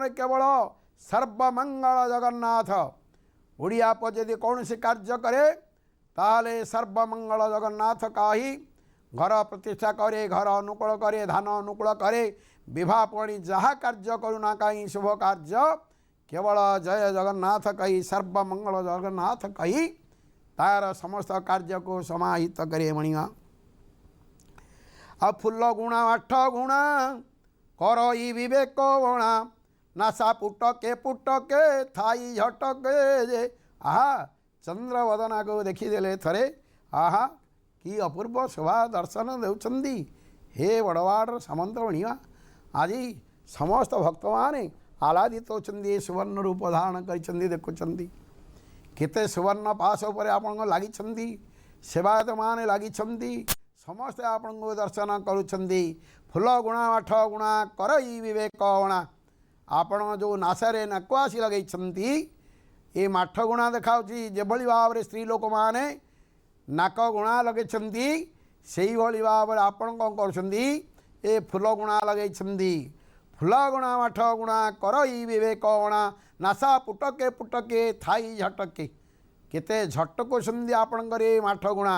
केवल सर्वमंगल जगन्नाथ ओडिया पर यदि कौन सी कार्य करे ताले सर्वमंगल जगन्नाथ कही घर प्रतिष्ठा करे, घर अनुकूल करे, धान अनुकूल करे, विवाह पणी जहाँ कार्य करूना कहीं शुभ कार्य केवल जय जगन्नाथ कही सर्वमंगल जगन्नाथ कही तार समस्त कार्य को समाहित करे मणिया। आ फूल गुणा 8 गुणा करई विवेक बणा नासा पुटके थाई झटके जे आहा चंद्रवदना को देखीदेले थरे आहा कि अपूर्व शोभा दर्शन देउछंदी हे बड़वाड़ सामंत बणिया। आज समस्त भक्त माने आह्लादित होती सुवर्ण रूप धारण कर देखुं केते सुवर्ण पाश उपर आपण लगी सेवायत माने लगी समस्ते आपण को दर्शन करुछंदी। फूल गुणा 8 गुणा करई विवेक गुणा आपण जो नासरे नक्वासी लगे ये 8 गुणा देखाऊँगी जेभली भाव में स्त्री लोक माने नाक गुणा लगे से ही भाव में आपण कौन कर फूल गुणा लगे फूल गुणा 8 गुणा करई विवेक गुणा नासा पुटके थाई झटके केते झटको आपणकर 8 गुणा